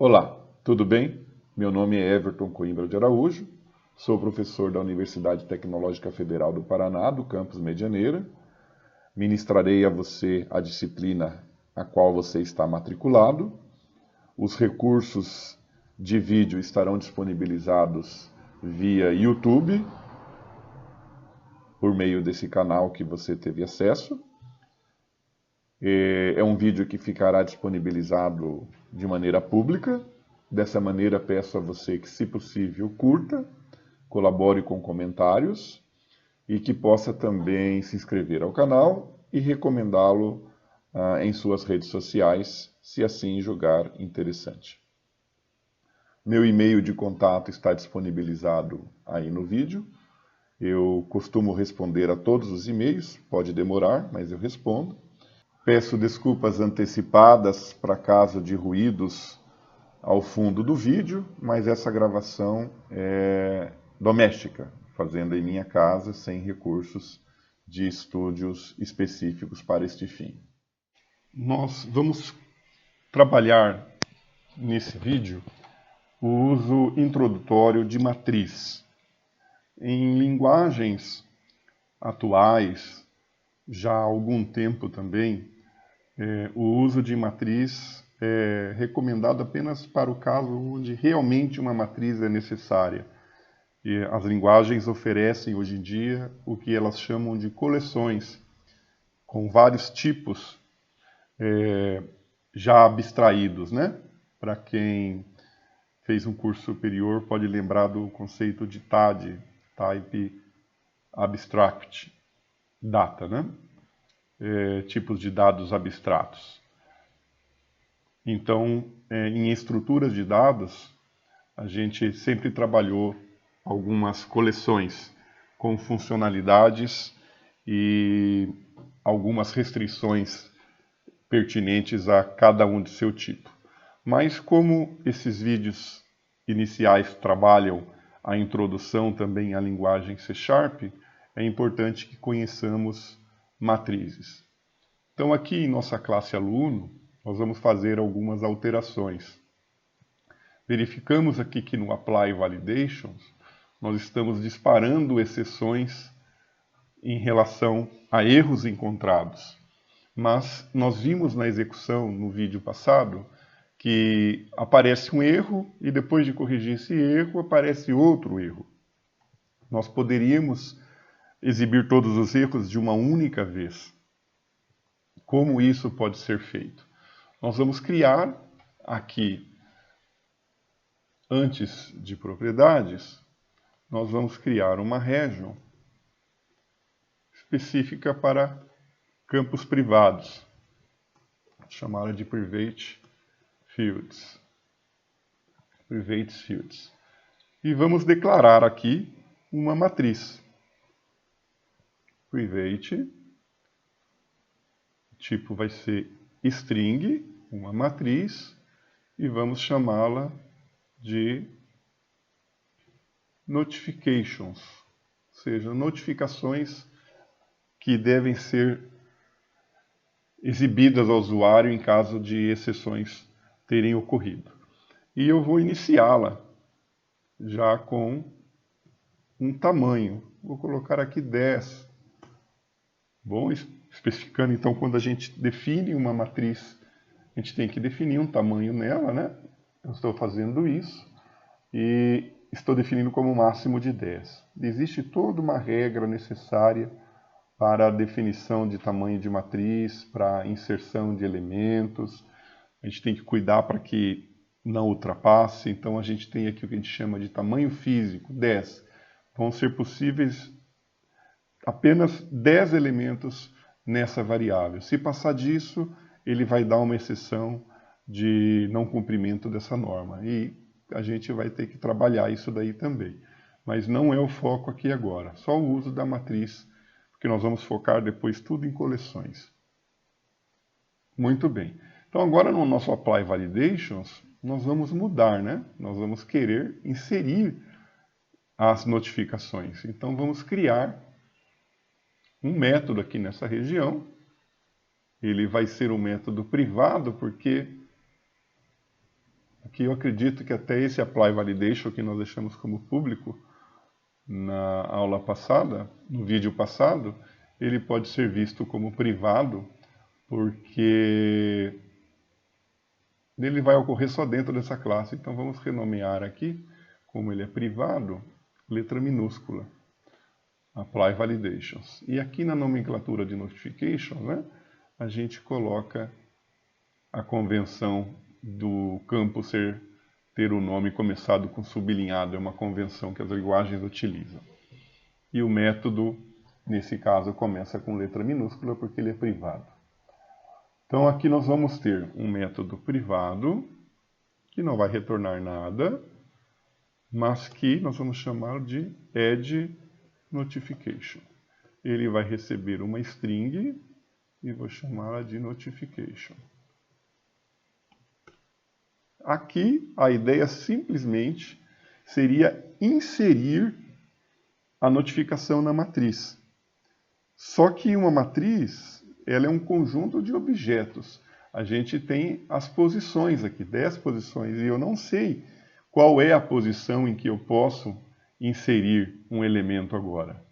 Olá, tudo bem? Meu nome é Everton Coimbra de Araújo, sou professor da Universidade Tecnológica Federal do Paraná, do campus Medianeira. Ministrarei a você a disciplina a qual você está matriculado. Os recursos de vídeo estarão disponibilizados via YouTube, por meio desse canal que você teve acesso. É um vídeo que ficará disponibilizado de maneira pública. Dessa maneira, peço a você que, se possível, curta, colabore com comentários e que possa também se inscrever ao canal e recomendá-lo em suas redes sociais, se assim julgar interessante. Meu e-mail de contato está disponibilizado aí no vídeo. Eu costumo responder a todos os e-mails, pode demorar, mas eu respondo. Peço desculpas antecipadas para caso de ruídos ao fundo do vídeo, mas essa gravação é doméstica, fazendo em minha casa, sem recursos de estúdios específicos para este fim. Nós vamos trabalhar nesse vídeo o uso introdutório de matriz. Em linguagens atuais, já há algum tempo também, o uso de matriz é recomendado apenas para o caso onde realmente uma matriz é necessária. E as linguagens oferecem hoje em dia o que elas chamam de coleções, com vários tipos já abstraídos, né? Para quem fez um curso superior pode lembrar do conceito de TAD, Type Abstract Data, né? Tipos de dados abstratos. Então, em estruturas de dados, a gente sempre trabalhou algumas coleções com funcionalidades e algumas restrições pertinentes a cada um de seu tipo. Mas como esses vídeos iniciais trabalham a introdução também à linguagem C#, é importante que conheçamos matrizes. Então aqui em nossa classe aluno, nós vamos fazer algumas alterações. Verificamos aqui que no Apply Validations, nós estamos disparando exceções em relação a erros encontrados. Mas nós vimos na execução, no vídeo passado, que aparece um erro e depois de corrigir esse erro, aparece outro erro. Nós poderíamos exibir todos os erros de uma única vez. Como isso pode ser feito? Nós vamos criar aqui, antes de propriedades, nós vamos criar uma region específica para campos privados, chamada de Private Fields. Private Fields. E vamos declarar aqui uma matriz. Private, tipo vai ser string, uma matriz, e vamos chamá-la de notifications, ou seja, notificações que devem ser exibidas ao usuário em caso de exceções terem ocorrido. E eu vou iniciá-la já com um tamanho. Vou colocar aqui 10. Bom, especificando então quando a gente define uma matriz, a gente tem que definir um tamanho nela, né? Eu estou fazendo isso e estou definindo como máximo de 10. Existe toda uma regra necessária para a definição de tamanho de matriz, para a inserção de elementos. A gente tem que cuidar para que não ultrapasse. Então a gente tem aqui o que a gente chama de tamanho físico, 10. Vão ser possíveis apenas 10 elementos nessa variável. Se passar disso, ele vai dar uma exceção de não cumprimento dessa norma. E a gente vai ter que trabalhar isso daí também. Mas não é o foco aqui agora, só o uso da matriz, porque nós vamos focar depois tudo em coleções. Muito bem. Então agora no nosso Apply Validations, nós vamos mudar, né? Nós vamos querer inserir as notificações. Então vamos criar um método aqui nessa região. Ele vai ser um método privado, porque porque eu acredito que até esse Apply Validation que nós deixamos como público na aula passada, no vídeo passado, ele pode ser visto como privado, porque ele vai ocorrer só dentro dessa classe. Então vamos renomear aqui, como ele é privado, letra minúscula, Apply Validations. E aqui na nomenclatura de Notification, né, a gente coloca a convenção do campo ter o nome começado com sublinhado, é uma convenção que as linguagens utilizam. E o método, nesse caso, começa com letra minúscula porque ele é privado. Então aqui nós vamos ter um método privado, que não vai retornar nada, mas que nós vamos chamar de add notification. Ele vai receber uma string e vou chamá-la de notification. Aqui, a ideia simplesmente seria inserir a notificação na matriz. Só que uma matriz, ela é um conjunto de objetos. A gente tem as posições aqui, 10 posições, e eu não sei qual é a posição em que eu posso inserir um elemento agora.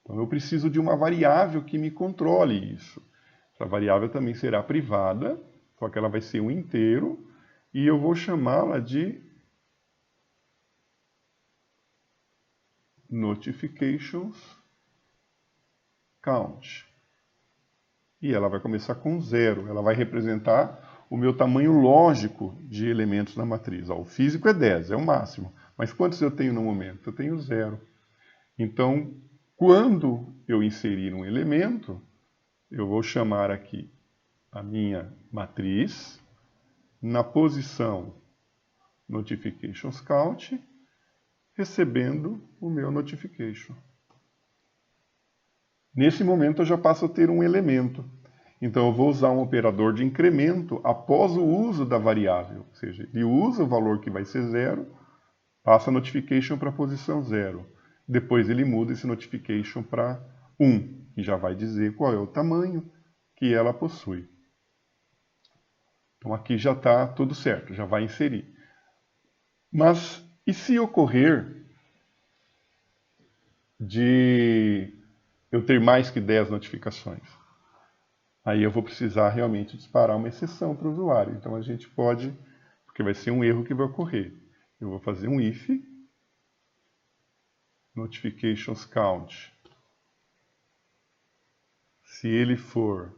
Então eu preciso de uma variável que me controle isso. Essa variável também será privada, só que ela vai ser um inteiro, e eu vou chamá-la de notifications count. E ela vai começar com 0. Ela vai representar o meu tamanho lógico de elementos na matriz. Ó, o físico é 10, é o máximo. Mas quantos eu tenho no momento? Eu tenho 0. Então, quando eu inserir um elemento, eu vou chamar aqui a minha matriz, na posição notifications count, recebendo o meu notification. Nesse momento eu já passo a ter um elemento. Então eu vou usar um operador de incremento após o uso da variável. Ou seja, ele usa o valor que vai ser 0, passa a notification para a posição 0. Depois ele muda esse notification para 1, que já vai dizer qual é o tamanho que ela possui. Então aqui já está tudo certo, já vai inserir. Mas e se ocorrer de eu ter mais que 10 notificações? Aí eu vou precisar realmente disparar uma exceção para o usuário. Então a gente pode, porque vai ser um erro que vai ocorrer. Eu vou fazer um if notifications count. Se ele for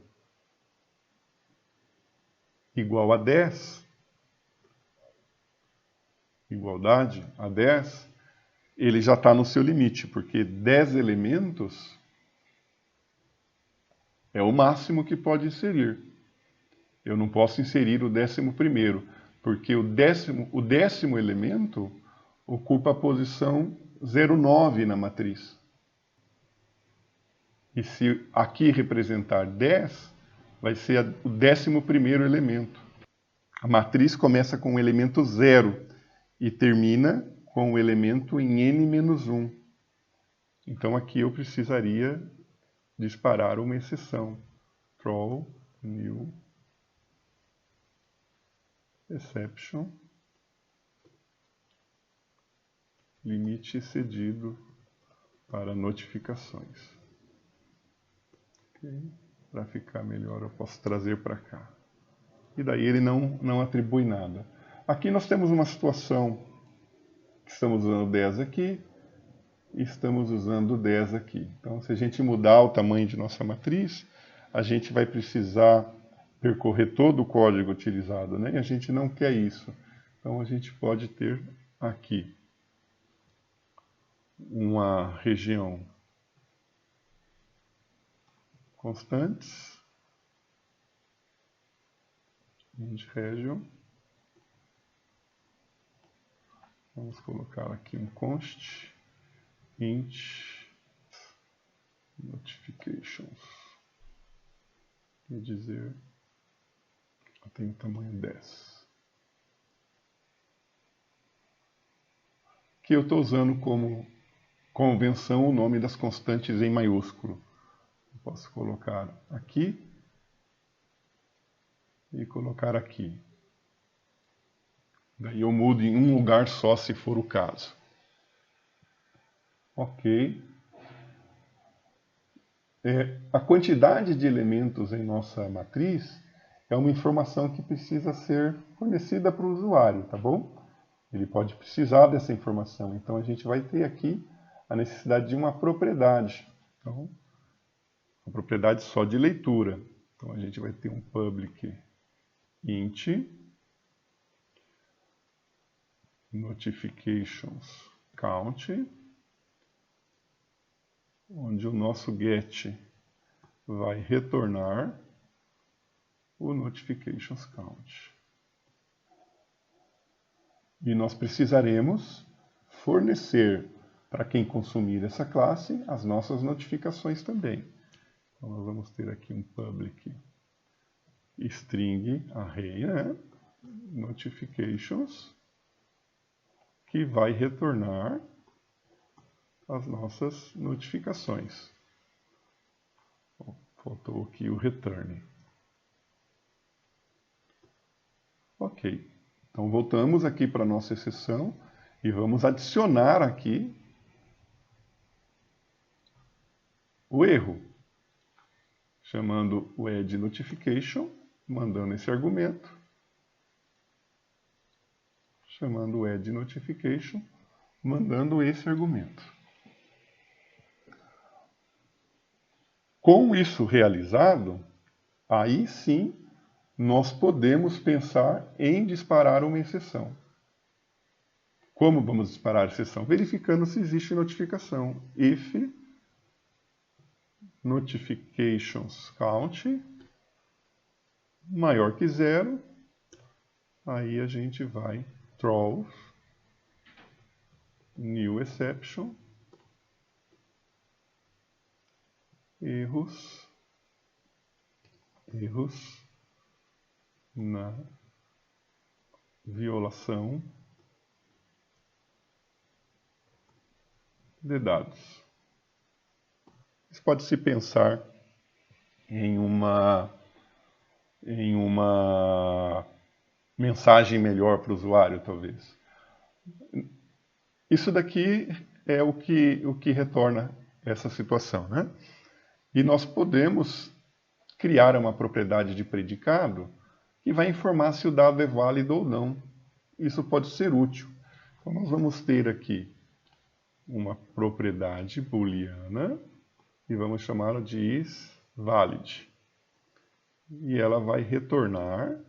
igual a 10, igualdade a 10, ele já está no seu limite, porque 10 elementos é o máximo que pode inserir. Eu não posso inserir o 11º, porque o décimo elemento ocupa a posição 09 na matriz. E se aqui representar 10, vai ser o 11º elemento. A matriz começa com o elemento 0 e termina com o elemento em n-1. Então aqui eu precisaria disparar uma exceção. Throw new exception. Limite excedido para notificações. Okay. Para ficar melhor eu posso trazer para cá. E daí ele não atribui nada. Aqui nós temos uma situação que estamos usando 10 aqui e estamos usando 10 aqui. Então se a gente mudar o tamanho de nossa matriz, a gente vai precisar percorrer todo o código utilizado, né? E a gente não quer isso. Então a gente pode ter aqui uma região constantes, int region. Vamos colocar aqui um const int notifications. Quer dizer, eu tenho tamanho 10. Que eu estou usando como convenção o nome das constantes em maiúsculo. Eu posso colocar aqui e colocar aqui. Daí eu mudo em um lugar só, se for o caso. Ok. A quantidade de elementos em nossa matriz é uma informação que precisa ser fornecida para o usuário, tá bom? Ele pode precisar dessa informação. Então a gente vai ter aqui a necessidade de uma propriedade. Então, uma propriedade só de leitura. Então a gente vai ter um public int notifications count, onde o nosso get vai retornar o notifications count. E nós precisaremos fornecer para quem consumir essa classe as nossas notificações também. Então nós vamos ter aqui um public string array, né? Notifications, que vai retornar as nossas notificações. Faltou aqui o return. Ok. Então voltamos aqui para a nossa exceção e vamos adicionar aqui o erro, chamando o add notification, mandando esse argumento, chamando o add notification, mandando esse argumento. Com isso realizado, aí sim nós podemos pensar em disparar uma exceção. Como vamos disparar a exceção? Verificando se existe notificação. If notifications count maior que 0, aí a gente vai throw new exception, erros na violação de dados. Isso pode se pensar em uma mensagem melhor para o usuário, talvez. Isso daqui é o que retorna essa situação, né? E nós podemos criar uma propriedade de predicado que vai informar se o dado é válido ou não. Isso pode ser útil. Então nós vamos ter aqui uma propriedade booleana e vamos chamá-la de isValid. E ela vai retornar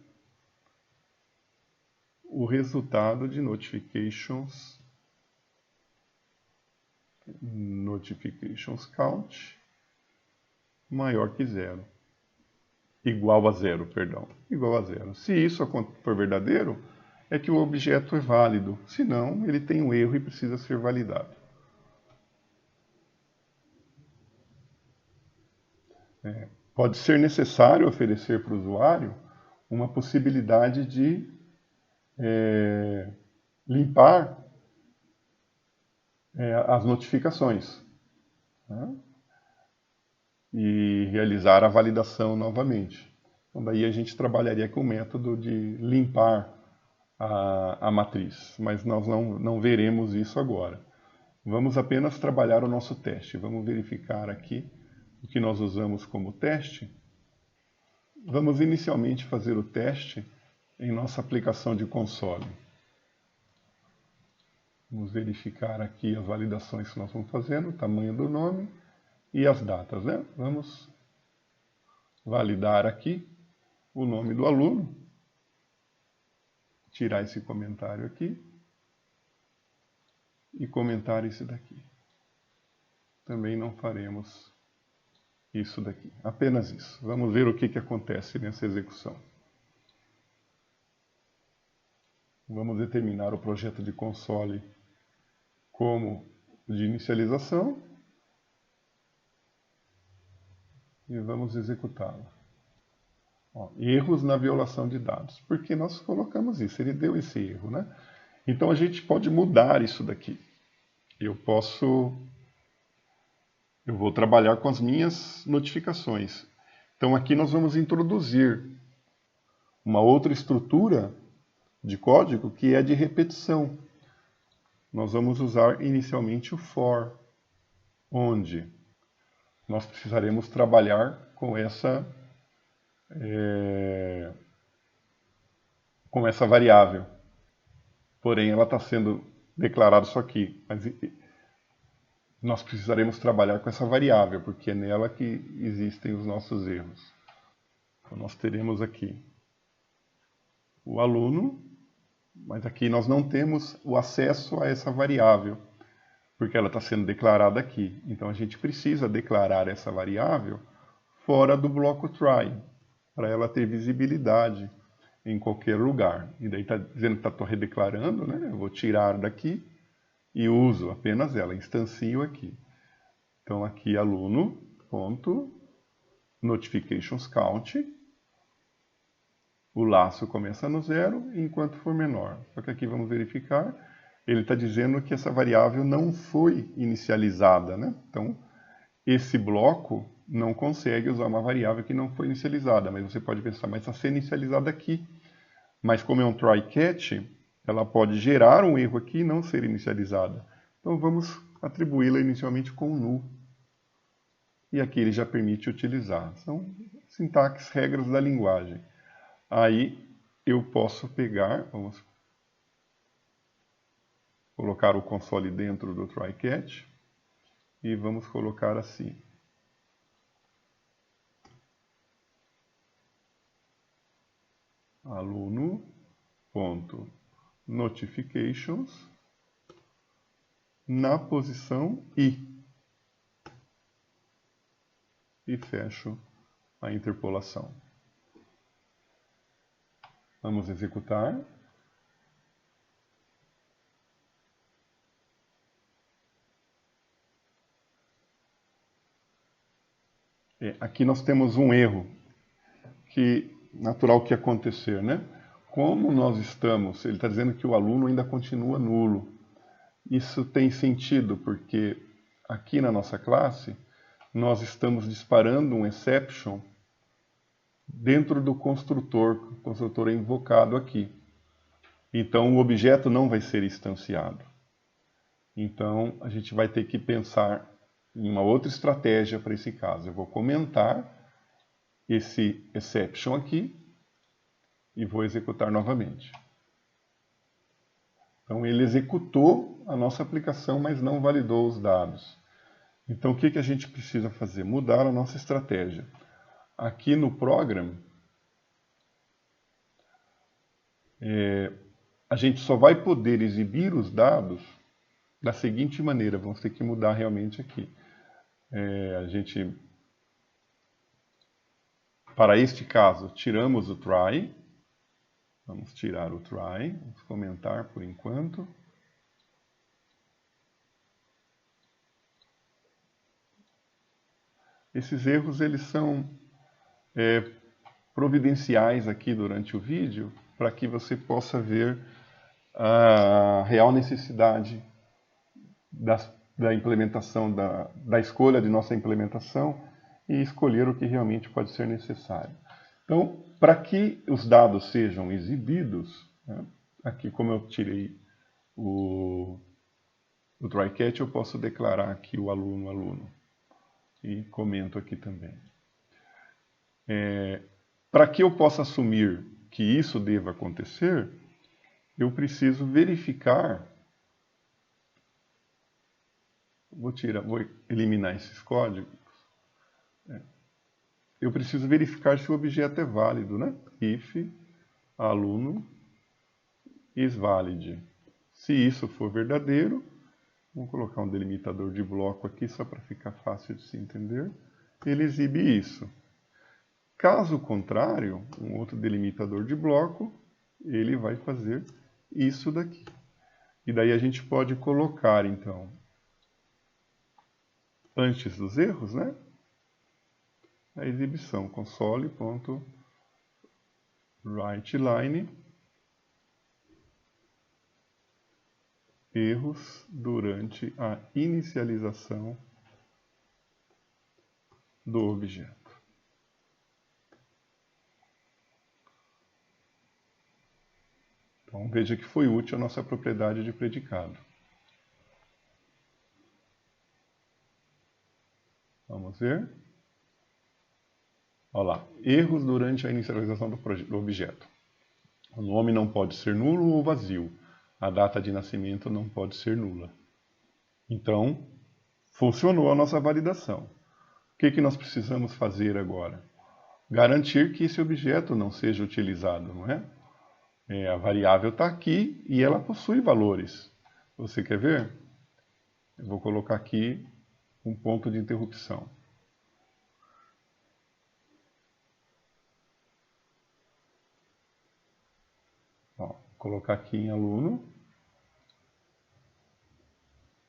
o resultado de notifications count maior que 0. Igual a 0, perdão. Igual a 0. Se isso for verdadeiro, é que o objeto é válido. Se não, ele tem um erro e precisa ser validado. Pode ser necessário oferecer para o usuário uma possibilidade de limpar as notificações, né? E realizar a validação novamente. Então daí a gente trabalharia com o método de limpar a matriz, mas nós não veremos isso agora. Vamos apenas trabalhar o nosso teste. Vamos verificar aqui o que nós usamos como teste. Vamos inicialmente fazer o teste em nossa aplicação de console. Vamos verificar aqui as validações que nós vamos fazendo, o tamanho do nome e as datas, né? Vamos validar aqui o nome do aluno, tirar esse comentário aqui e comentar esse daqui. Também não faremos isso daqui, apenas isso. Vamos ver o que acontece nessa execução. Vamos determinar o projeto de console como de inicialização e vamos executá-lo. Erros na violação de dados. Por que nós colocamos isso? Ele deu esse erro, né? Então a gente pode mudar isso daqui. Eu vou trabalhar com as minhas notificações. Então aqui nós vamos introduzir uma outra estrutura de código que é de repetição. Nós vamos usar inicialmente o for, onde nós precisaremos trabalhar com essa variável. Porém, ela está sendo declarada só aqui. Mas nós precisaremos trabalhar com essa variável, porque é nela que existem os nossos erros. Então, nós teremos aqui o aluno, mas aqui nós não temos o acesso a essa variável, porque ela está sendo declarada aqui. Então, a gente precisa declarar essa variável fora do bloco try, para ela ter visibilidade em qualquer lugar. E daí está dizendo que estou redeclarando, né? Eu vou tirar daqui e uso apenas ela, instancio aqui. Então aqui aluno.notificationsCount, o laço começa no 0 enquanto for menor. Só que aqui vamos verificar, ele está dizendo que essa variável não foi inicializada, né? Então esse bloco não consegue usar uma variável que não foi inicializada, mas você pode pensar, mas está sendo inicializada aqui. Mas como é um try-catch, ela pode gerar um erro aqui e não ser inicializada. Então vamos atribuí-la inicialmente com null. E aqui ele já permite utilizar. São sintaxe, regras da linguagem. Aí eu posso pegar, vamos colocar o console dentro do try-catch e vamos colocar assim. Aluno.notifications na posição i. E fecho a interpolação. Vamos executar. Aqui nós temos um erro que natural que acontecer, né? Como nós estamos, ele está dizendo que o aluno ainda continua nulo. Isso tem sentido porque aqui na nossa classe nós estamos disparando um exception dentro do construtor. O construtor é invocado aqui. Então o objeto não vai ser instanciado. Então a gente vai ter que pensar em uma outra estratégia para esse caso. Eu vou comentar esse exception aqui e vou executar novamente. Então ele executou a nossa aplicação, mas não validou os dados. Então o que a gente precisa fazer? Mudar a nossa estratégia. Aqui no program, a gente só vai poder exibir os dados da seguinte maneira. Vamos ter que mudar realmente aqui. Para este caso, tiramos o try. Vamos tirar o try, vamos comentar por enquanto. Esses erros eles são providenciais aqui durante o vídeo para que você possa ver a real necessidade da implementação, da escolha de nossa implementação e escolher o que realmente pode ser necessário. Então, para que os dados sejam exibidos, né, aqui como eu tirei o try-catch, eu posso declarar aqui o aluno. E comento aqui também. Para que eu possa assumir que isso deva acontecer, eu preciso verificar. Vou eliminar esses códigos. Eu preciso verificar se o objeto é válido, né? If aluno is valid. Se isso for verdadeiro, vamos colocar um delimitador de bloco aqui só para ficar fácil de se entender. Ele exibe isso. Caso contrário, um outro delimitador de bloco, ele vai fazer isso daqui. E daí a gente pode colocar, então, antes dos erros, né? A exibição console.writeLine erros durante a inicialização do objeto. Então veja que foi útil a nossa propriedade de predicado. Vamos ver. Olha lá, erros durante a inicialização do objeto. O nome não pode ser nulo ou vazio. A data de nascimento não pode ser nula. Então, funcionou a nossa validação. O que nós precisamos fazer agora? Garantir que esse objeto não seja utilizado, não é? A variável está aqui e ela possui valores. Você quer ver? Eu vou colocar aqui um ponto de interrupção. Ó, vou colocar aqui em aluno.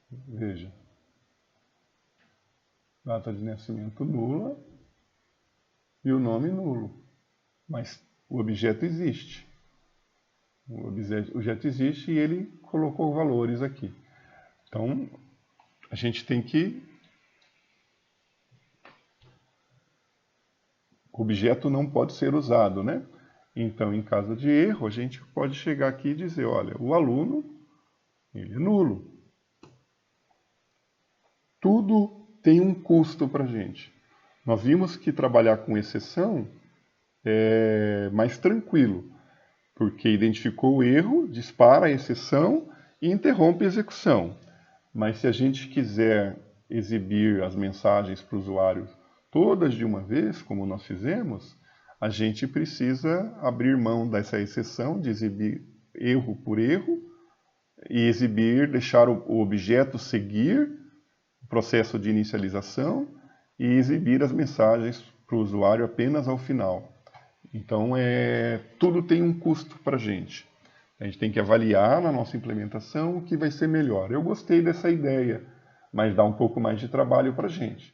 Veja. Data de nascimento nula e o nome nulo. Mas o objeto existe. O objeto existe e ele colocou valores aqui. Então, a gente tem que... O objeto não pode ser usado, né? Então, em caso de erro, a gente pode chegar aqui e dizer, olha, o aluno, ele é nulo. Tudo tem um custo para a gente. Nós vimos que trabalhar com exceção é mais tranquilo, porque identificou o erro, dispara a exceção e interrompe a execução. Mas se a gente quiser exibir as mensagens para o usuário todas de uma vez, como nós fizemos, a gente precisa abrir mão dessa exceção de exibir erro por erro e exibir, deixar o objeto seguir o processo de inicialização e exibir as mensagens para o usuário apenas ao final. Então, tudo tem um custo para a gente. A gente tem que avaliar na nossa implementação o que vai ser melhor. Eu gostei dessa ideia, mas dá um pouco mais de trabalho para a gente.